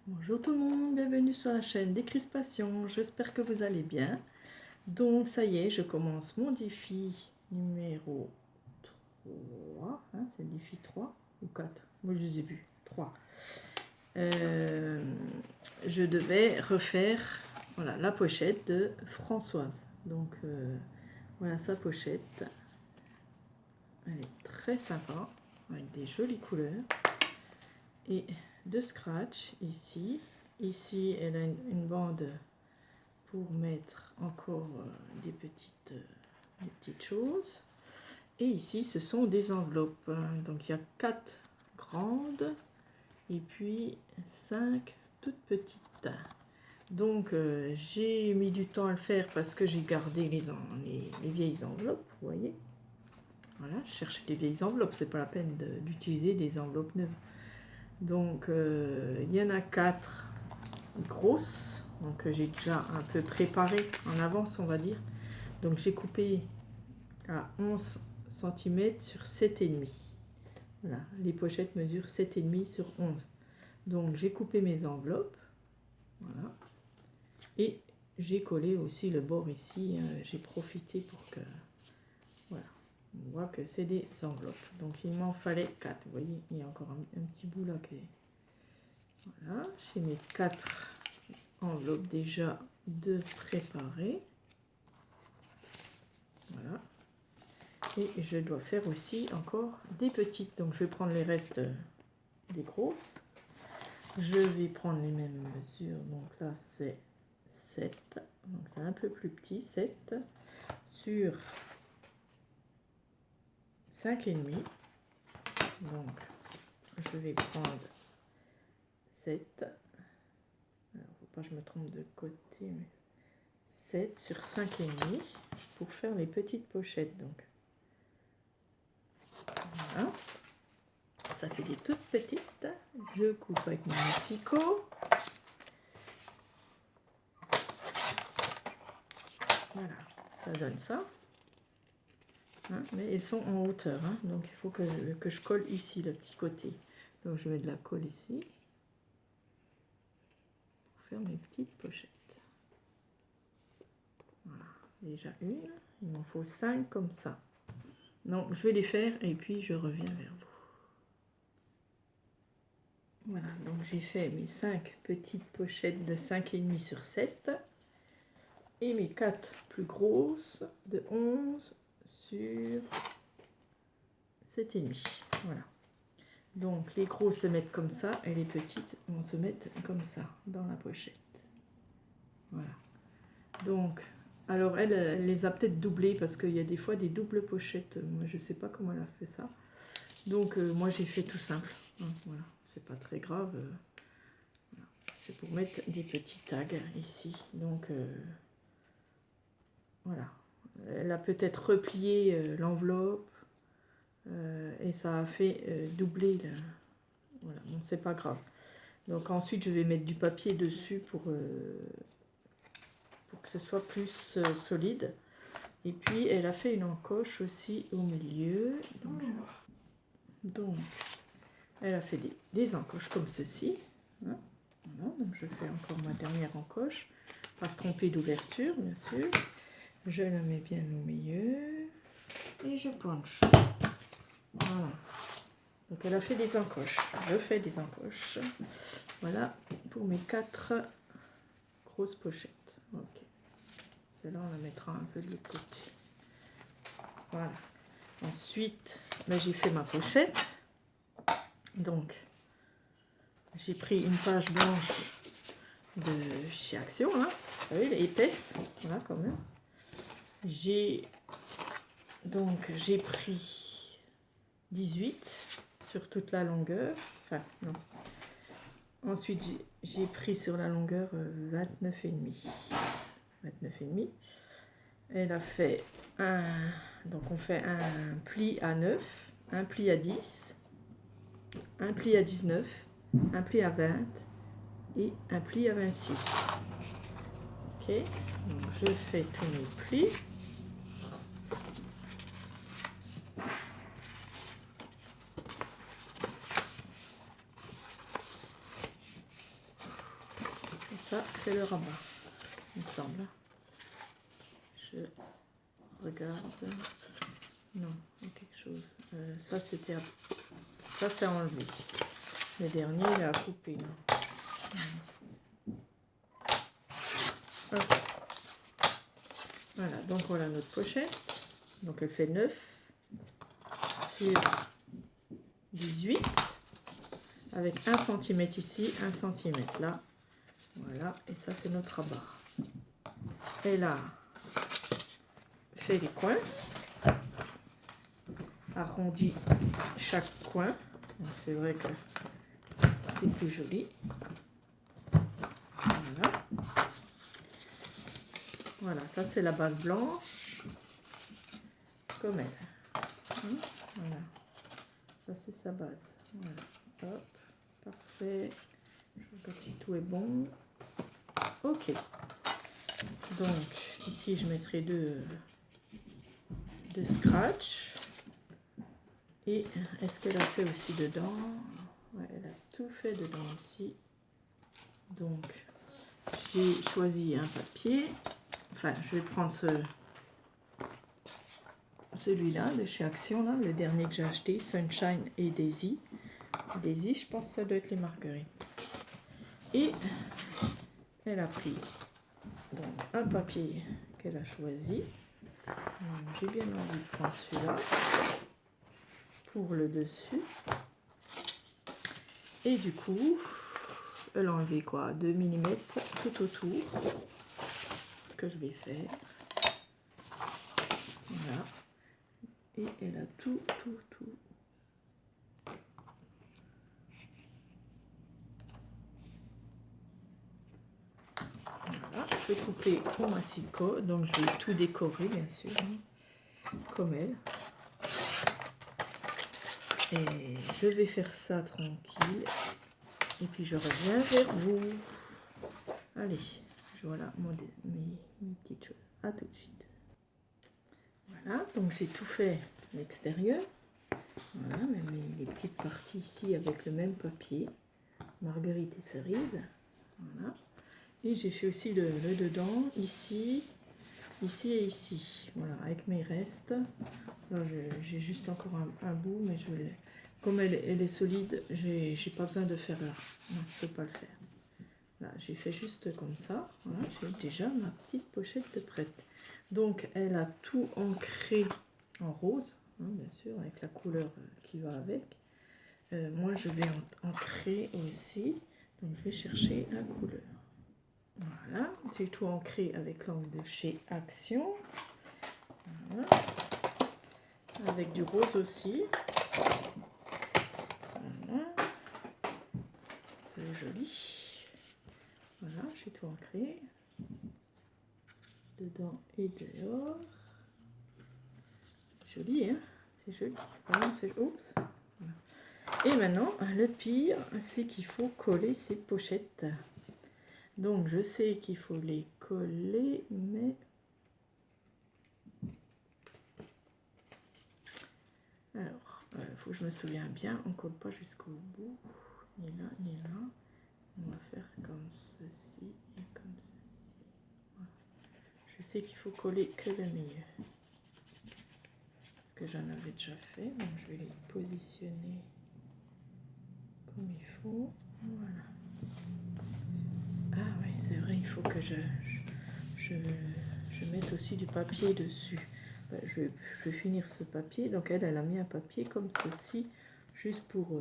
Bonjour tout le monde, bienvenue sur la chaîne Décrispation, j'espère que vous allez bien. Donc ça y est, je commence mon défi numéro 3, hein, c'est le défi 3 ou 4, moi je les ai vus, 3. Je devais refaire voilà, la pochette de Françoise. Donc voilà sa pochette, elle est très sympa, avec des jolies couleurs. Et de scratch ici. Ici, elle a une bande pour mettre encore des petites choses. Et ici, ce sont des enveloppes. Donc, il y a 4 grandes et puis 5 toutes petites. Donc, j'ai mis du temps à le faire parce que j'ai gardé les vieilles enveloppes, vous voyez. Voilà, je cherchais des vieilles enveloppes, c'est pas la peine d'utiliser des enveloppes neuves. Donc, il y en a 4 grosses. Donc, j'ai déjà un peu préparé en avance, on va dire. Donc, j'ai coupé à 11 cm sur 7,5. Voilà, les pochettes mesurent 7,5 sur 11. Donc, j'ai coupé mes enveloppes. Voilà. Et j'ai collé aussi le bord ici. J'ai profité pour que... Voilà. On voit que c'est des enveloppes. Donc, il m'en fallait 4. Vous voyez, il y a encore un petit bout là qui est... Voilà, j'ai mes 4 enveloppes déjà de préparer. Voilà. Et je dois faire aussi encore des petites. Donc je vais prendre les restes des grosses. Je vais prendre les mêmes mesures. Donc là c'est 7. Donc c'est un peu plus petit. 7 sur 5,5. Donc je vais prendre 7. Alors faut pas que je me trompe de côté. Mais 7 sur 5,5 pour faire les petites pochettes. Donc voilà. Ça fait des toutes petites. Je coupe avec mon Mexico. Voilà, ça donne ça. Hein, mais elles sont en hauteur, hein, donc il faut que je colle ici le petit côté. Donc je mets de la colle ici pour faire mes petites pochettes. Voilà, déjà une. Il m'en faut 5 comme ça. Donc je vais les faire et puis je reviens vers vous. Voilà, donc j'ai fait mes 5 petites pochettes de 5,5 sur 7 et mes 4 plus grosses de 11 sur 7,5. Voilà. Donc les gros se mettent comme ça et les petites vont se mettre comme ça dans la pochette. Voilà. Donc, alors elle les a peut-être doublées parce qu'il y a des fois des doubles pochettes. Moi je sais pas comment elle a fait ça. Donc moi j'ai fait tout simple. Voilà, c'est pas très grave. Voilà. C'est pour mettre des petits tags ici. Donc voilà. Elle a peut-être replié l'enveloppe et ça a fait doubler. Voilà, bon, c'est pas grave. Donc ensuite je vais mettre du papier dessus pour que ce soit plus solide. Et puis elle a fait une encoche aussi au milieu. Donc elle a fait des encoches comme ceci. Hein. Voilà, donc je fais encore ma dernière encoche. Pas se tromper d'ouverture bien sûr. Je la mets bien au milieu. Et je penche. Voilà. Donc elle a fait des encoches. Je fais des encoches. Voilà pour mes 4 grosses pochettes. Ok. Celle-là on la mettra un peu de l'autre côté. Voilà. Ensuite, ben, j'ai fait ma pochette. Donc, j'ai pris une page blanche de chez Action, hein. Vous savez, épaisse, voilà quand même. J'ai pris 18 sur toute la longueur. Enfin, non. Ensuite, j'ai pris sur la longueur 29,5. 29,5. Elle a fait donc on fait un pli à 9, un pli à 10, un pli à 19, un pli à 20 et un pli à 26. Ok, donc je fais tous mes plis. ça c'est le rabat, il me semble. Je regarde. Non, il y a quelque chose. Ça c'était ça c'est enlevé. Le dernier il a coupé. Okay. Voilà, donc voilà notre pochette. Donc elle fait 9 sur 18 avec 1 cm ici, 1 cm là. Voilà, et ça c'est notre rabat. Elle a fait les coins, arrondi chaque coin. C'est vrai que c'est plus joli. Voilà. Voilà, ça c'est la base blanche, comme elle. Voilà, ça c'est sa base. Voilà, hop, parfait. Je regarde si tout est bon. Ok. Donc ici je mettrai deux scratch. Et est-ce qu'elle a fait aussi dedans? Ouais, elle a tout fait dedans aussi. Donc j'ai choisi un papier. Enfin, je vais prendre celui-là de chez Action, là, le dernier que j'ai acheté, Sunshine et Daisy. Daisy, je pense que ça doit être les marguerites. Et elle a pris donc, un papier qu'elle a choisi. J'ai bien envie de prendre celui-là pour le dessus. Et du coup, elle a enlevé quoi, 2 mm tout autour. Ce que je vais faire. Voilà. Et elle a tout. Voilà, je vais couper au massicot, donc je vais tout décorer bien sûr, comme elle. Et je vais faire ça tranquille, et puis je reviens vers vous. Allez, voilà mes petites choses. À tout de suite. Voilà, donc j'ai tout fait l'extérieur. Voilà, même les petites parties ici avec le même papier, marguerite et cerise. Voilà. Et j'ai fait aussi le dedans, ici et ici. Voilà, avec mes restes. Là, j'ai juste encore un bout, mais comme elle est solide, j'ai pas besoin de faire là. Non, je peux pas le faire. Là, j'ai fait juste comme ça. Voilà, j'ai déjà ma petite pochette de prête. Donc, elle a tout ancré en rose, hein, bien sûr, avec la couleur qui va avec. Moi, je vais ancrer aussi. Donc, je vais chercher la couleur. Voilà, j'ai tout ancré avec l'encre de chez Action. Voilà. Avec du rose aussi. Voilà. C'est joli. Voilà, j'ai tout ancré. Dedans et dehors. Joli, hein? C'est joli. Vraiment, c'est... Oups. Voilà. Et maintenant, le pire, c'est qu'il faut coller ces pochettes. Donc, je sais qu'il faut les coller, mais... Alors, il faut que je me souvienne bien, on ne colle pas jusqu'au bout. Ni là, ni là. On va faire comme ceci et comme ceci. Voilà. Je sais qu'il faut coller que le milieu. Parce que j'en avais déjà fait, donc je vais les positionner comme il faut. Voilà. Ah oui, c'est vrai, il faut que je mette aussi du papier dessus. Je vais finir ce papier. Donc elle a mis un papier comme ceci, juste pour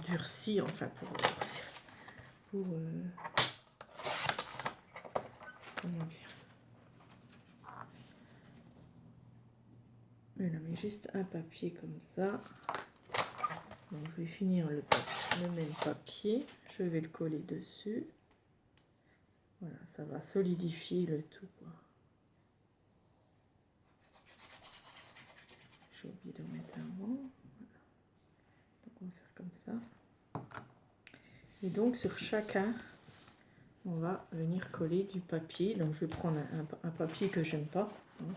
durcir, enfin pour comment dire. Elle a mis juste un papier comme ça. Donc je vais finir le même papier. Je vais le coller dessus. Voilà, ça va solidifier le tout, quoi. J'ai oublié de mettre un rond. Voilà. Donc on va faire comme ça. Et donc sur chacun, on va venir coller du papier. Donc je vais prendre un papier que j'aime pas, hein.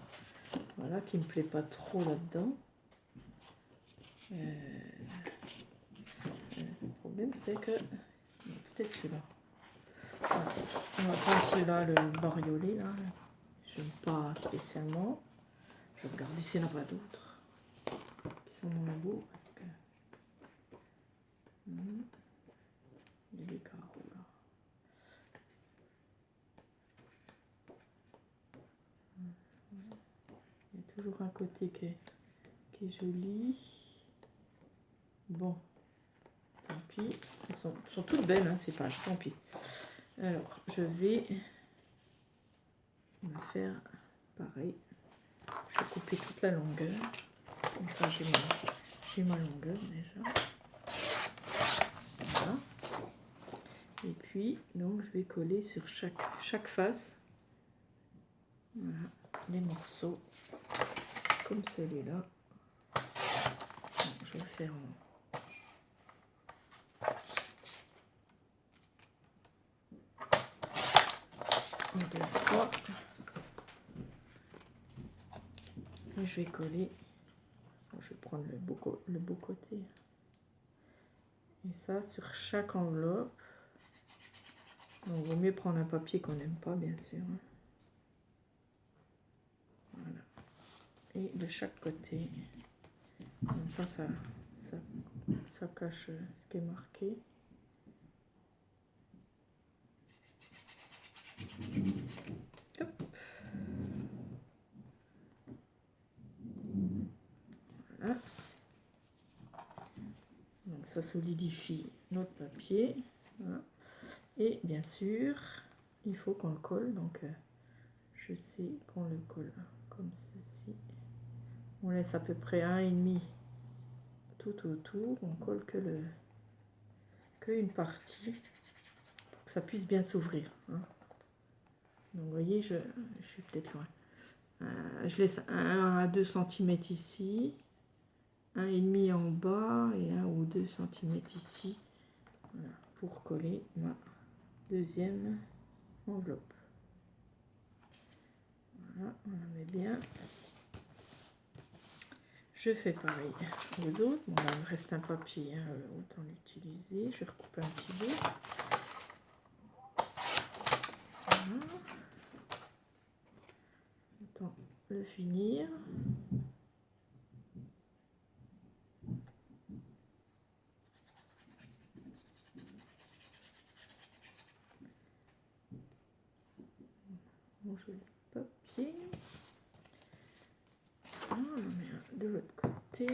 Voilà, qui me plaît pas trop là-dedans. Le problème c'est que peut-être celui-là. Voilà. On va prendre celui-là, le bariolé, là. Je n'aime pas spécialement. Je vais regarder s'il n'y en a pas d'autres qui sont moins beaux, parce que... il y a des carreaux, là. Il y a toujours un côté qui est joli. Bon, tant pis. Elles sont toutes belles, hein, ces pages, tant pis. Alors, je vais me faire pareil. Je vais couper toute la longueur. Comme ça, j'ai ma longueur déjà. Voilà. Et puis, donc, je vais coller sur chaque face. Voilà, les morceaux. Comme celui-là. Je vais le faire en 2 fois. Et je vais coller. Je vais prendre le beau côté. Et ça sur chaque enveloppe. Donc, il vaut mieux prendre un papier qu'on n'aime pas, bien sûr. Voilà. Et de chaque côté. Donc ça cache ce qui est marqué. Hop. Voilà. Donc ça solidifie notre papier. Voilà. Et bien sûr, il faut qu'on le colle. Donc je sais qu'on le colle comme ceci. On laisse à peu près 1,5 tout autour. On colle que une partie pour que ça puisse bien s'ouvrir. Hein. Donc vous voyez, je suis peut-être loin. Je laisse 1 à 2 cm ici, 1,5 en bas et 1 ou 2 cm ici, voilà, pour coller ma deuxième enveloppe. Voilà, on la met bien. Je fais pareil aux autres. Bon, là, il me reste un papier, hein, autant l'utiliser. Je vais recouper un petit bout. Voilà. Autant le finir. Mon joli papier. On le met de l'autre côté.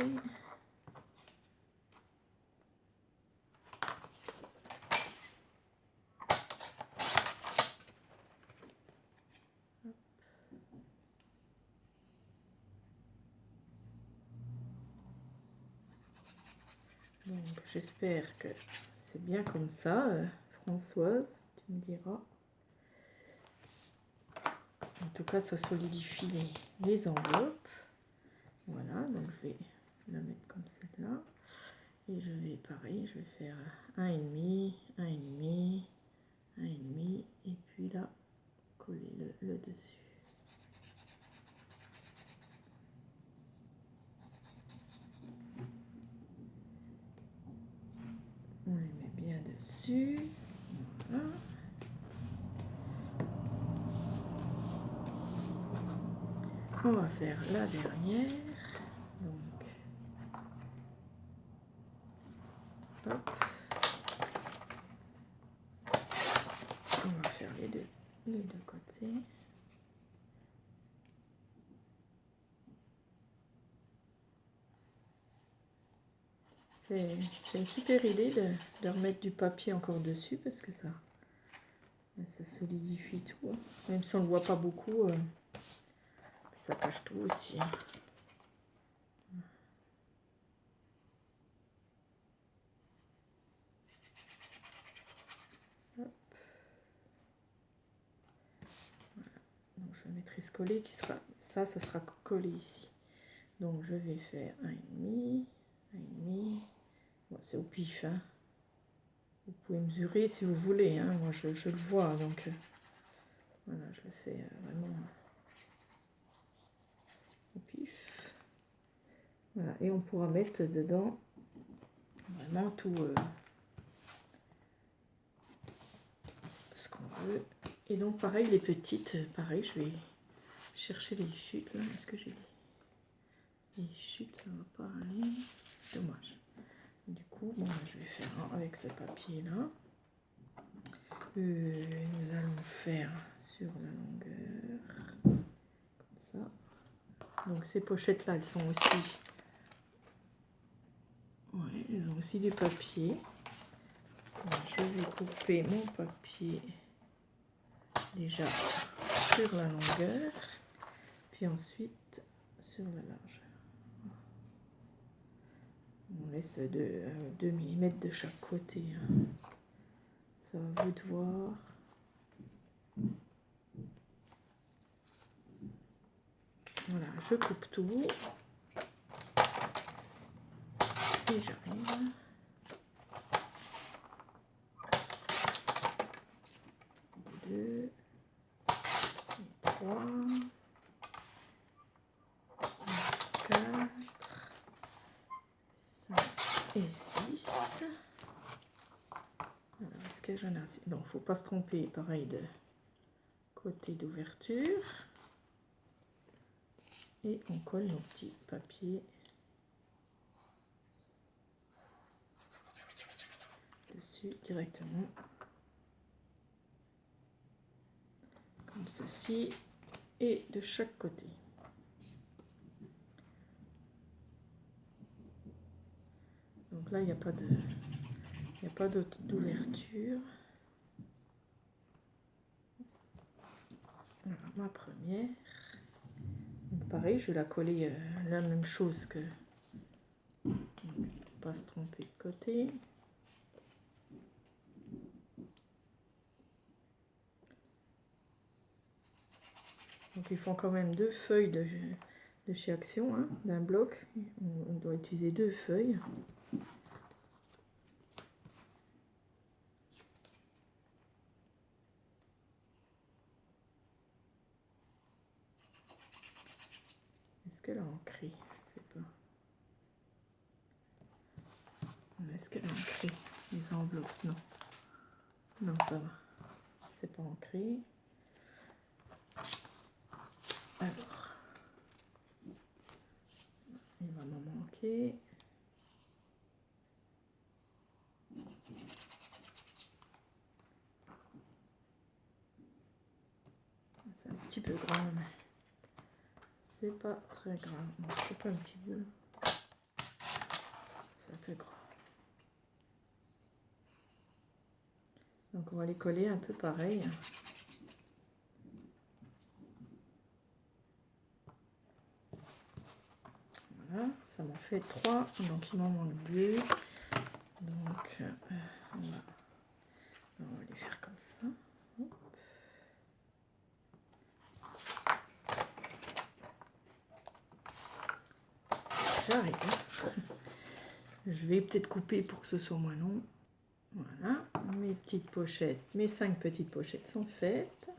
Donc j'espère que c'est bien comme ça, Françoise, tu me diras. En tout cas, ça solidifie les enveloppes. Voilà, donc je vais la mettre comme celle-là. Et je vais, pareil, je vais faire 1,5, 1,5, 1,5. Et puis là, coller le dessus. On les met bien dessus. Voilà. On va faire la dernière. Donc, hop. On va faire les deux côtés. C'est une super idée de remettre du papier encore dessus parce que ça solidifie tout. Hein. Même si on ne le voit pas beaucoup, ça cache tout aussi. Hein. Hop. Voilà. Donc je mettrai ce collet qui sera, ça sera collé ici. Donc je vais faire 1,5, 1,5. Bon, c'est au pif. Hein. Vous pouvez mesurer si vous voulez. Hein. Moi je le vois, donc voilà, je le fais vraiment au pif. Voilà, et on pourra mettre dedans vraiment tout 2. Et donc pareil, les petites, pareil, je vais chercher les chutes là. Est-ce que j'ai les chutes? Ça va pas aller. Dommage. Du coup, bon, je vais faire un avec ce papier là. Nous allons faire sur la longueur comme ça. Donc ces pochettes là, elles sont aussi, ouais, elles ont aussi du papier. Donc, je vais couper mon papier déjà sur la longueur, puis ensuite sur la largeur. On laisse 2 mm de chaque côté. Ça à vous de voir. Voilà, je coupe tout. Et j'arrive. Deux, trois, quatre, 5 et 6. Alors, est-ce que j'en ai assez? Non, faut pas se tromper, pareil de côté d'ouverture. Et on colle nos petits papiers dessus directement. Comme ceci. Et de chaque côté. Donc là, il n'y a pas d'ouverture. Voilà, ma première. Donc pareil, je vais la coller la même chose que... Donc, pas se tromper de côté. Donc ils font quand même 2 feuilles de chez Action, hein, d'un bloc. On doit utiliser 2 feuilles. Est-ce qu'elle a ancré? Je sais pas. Est-ce qu'elle a ancré les enveloppes? Non. Non, ça va. C'est pas ancré. Alors, il va m'en manquer. C'est un petit peu grand, mais c'est pas très grave. Je sais pas un petit peu. C'est un peu grand. Donc on va les coller un peu pareil. Voilà, ça m'en fait 3, donc il m'en manque 2. Donc on va les faire comme ça. Hop. J'arrive. Je vais peut-être couper pour que ce soit moins long. Voilà, mes petites pochettes, mes 5 petites pochettes sont faites.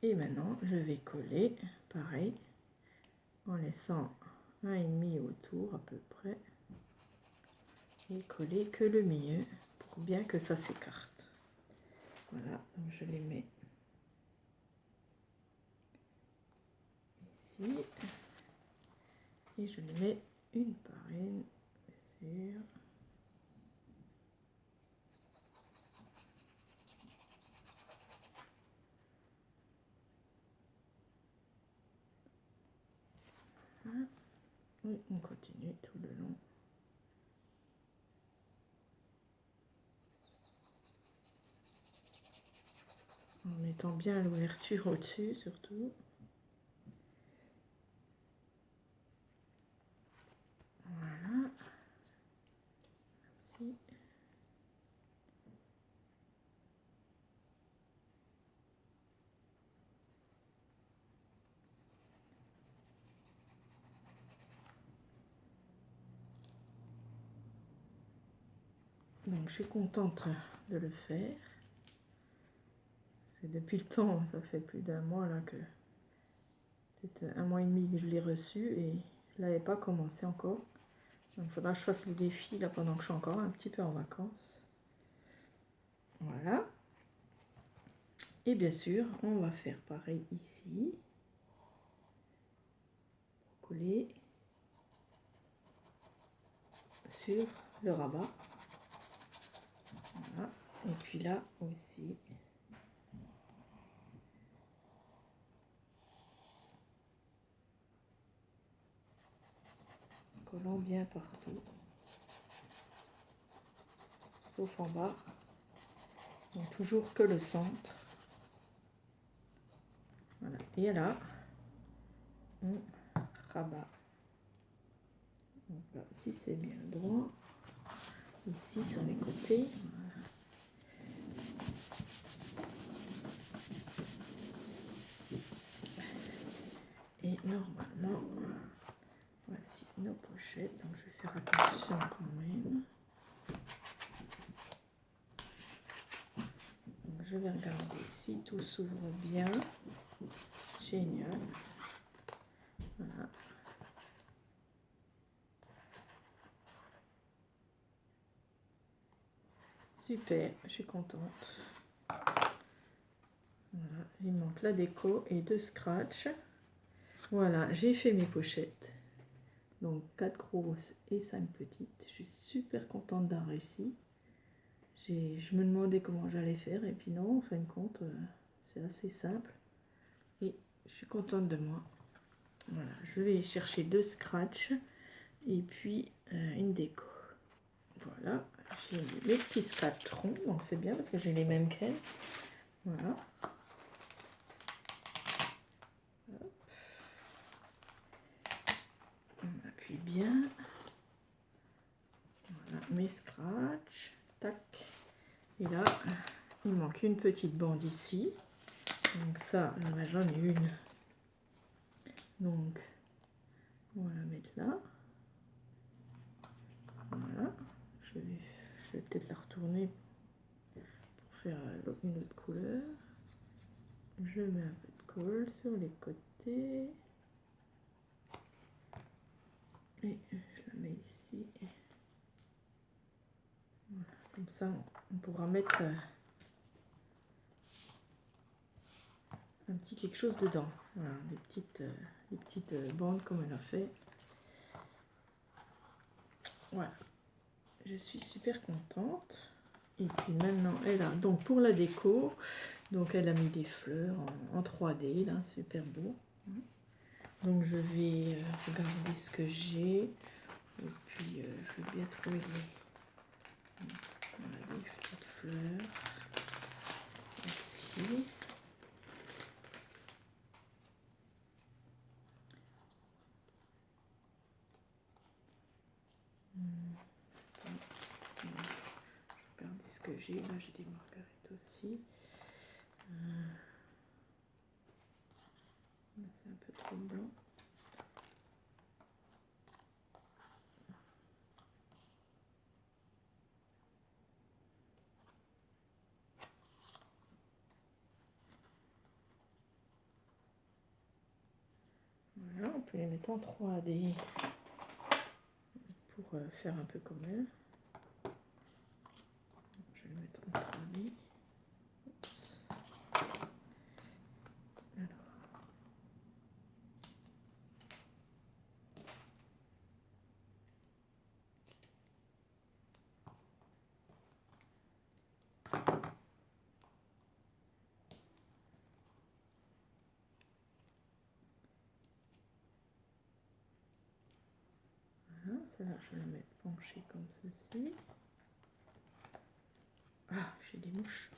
Et maintenant, je vais coller, pareil, en laissant 1,5 autour à peu près. Et coller que le milieu pour bien que ça s'écarte. Voilà, donc je les mets ici. Et je les mets une par une, bien sûr. Et on continue tout le long. En mettant bien l'ouverture au-dessus surtout. Voilà. Aussi. Donc je suis contente de le faire. C'est depuis le temps, ça fait plus d'1 mois là que... Peut-être 1 mois et demi que je l'ai reçu et je n'avais pas commencé encore. Donc il faudra que je fasse le défi là pendant que je suis encore un petit peu en vacances. Voilà. Et bien sûr, on va faire pareil ici. Coller sur le rabat. Voilà. Et puis là aussi. Collant bien partout. Sauf en bas. Donc toujours que le centre. Voilà. Et là, on rabat. Donc là, si c'est bien droit. Ici sur les côtés. Voilà. Et normalement, voici nos pochettes. Donc je vais faire attention quand même. Donc je vais regarder si tout s'ouvre bien. Génial. Voilà. Super, je suis contente. Voilà, il manque la déco et 2 scratchs. Voilà, j'ai fait mes pochettes. Donc 4 grosses et 5 petites. Je suis super contente d'avoir réussi. Je me demandais comment j'allais faire et puis non, en fin de compte, c'est assez simple. Et je suis contente de moi. Voilà, je vais chercher 2 scratchs et puis une déco. Voilà, j'ai mes petits scratchs ronds, donc c'est bien parce que j'ai les mêmes qu'elle. Voilà. Hop. On appuie bien. Voilà, mes scratchs. Tac. Et là, il manque une petite bande ici. Donc ça, j'en ai une. Donc, on va la mettre là. Voilà. Je vais peut-être la retourner pour faire une autre couleur. Je mets un peu de colle sur les côtés. Et je la mets ici. Voilà. Comme ça, on pourra mettre un petit quelque chose dedans. Voilà, des petites bandes comme elle a fait. Voilà. Je suis super contente. Et puis maintenant, elle a, donc pour la déco, donc elle a mis des fleurs en 3D, là, super beau. Donc je vais regarder ce que j'ai. Et puis je vais bien trouver des petites fleurs. Ici. Je vais regarder ce que j'ai. Là, j'ai des marguerites aussi. C'est un peu trop blanc. Voilà, on peut les mettre en 3D pour faire un peu comme elle. Je vais le mettre en 3D. Oups. Alors. Voilà, celle-là, je vais la mettre penchée comme ceci. Ah, j'ai des mouches.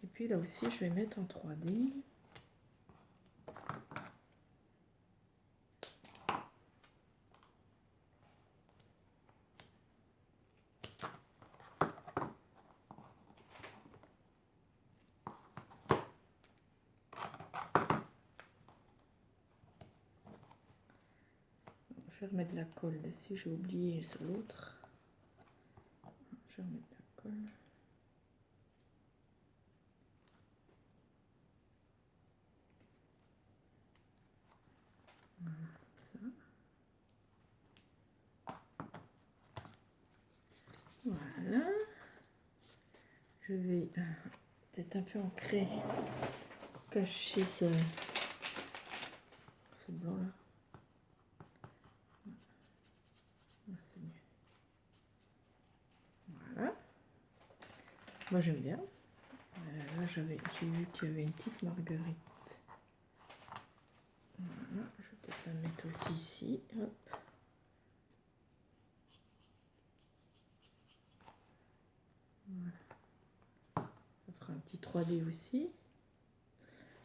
Et puis là aussi, je vais mettre en 3D. Je vais remettre de la colle dessus, j'ai oublié sur l'autre. Je vais remettre de la colle. Voilà, ça. Voilà. Je vais peut-être un peu ancré pour cacher ce blanc là. C'est mieux. Voilà. Moi j'aime bien. Là j'ai vu qu'il y avait une petite marguerite. Voilà. Je vais peut-être la mettre aussi ici. Hop. Voilà. Ça fera un petit 3D aussi.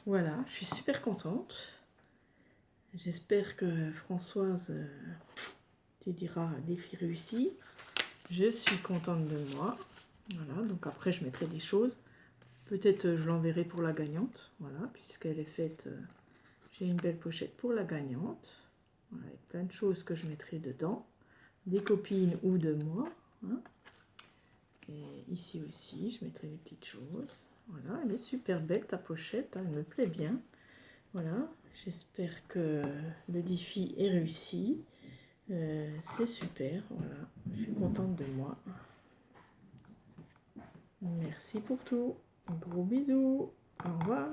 Voilà, je suis super contente. J'espère que Françoise, tu diras défi réussi. Je suis contente de moi. Voilà, donc après je mettrai des choses. Peut-être je l'enverrai pour la gagnante. Voilà, puisqu'elle est faite. J'ai une belle pochette pour la gagnante. Voilà, avec plein de choses que je mettrai dedans. Des copines ou de moi. Hein. Et ici aussi, je mettrai des petites choses. Voilà, elle est super belle ta pochette, hein, elle me plaît bien. Voilà, j'espère que le défi est réussi. C'est super, voilà, je suis contente de moi. Merci pour tout. Gros bisous. Au revoir.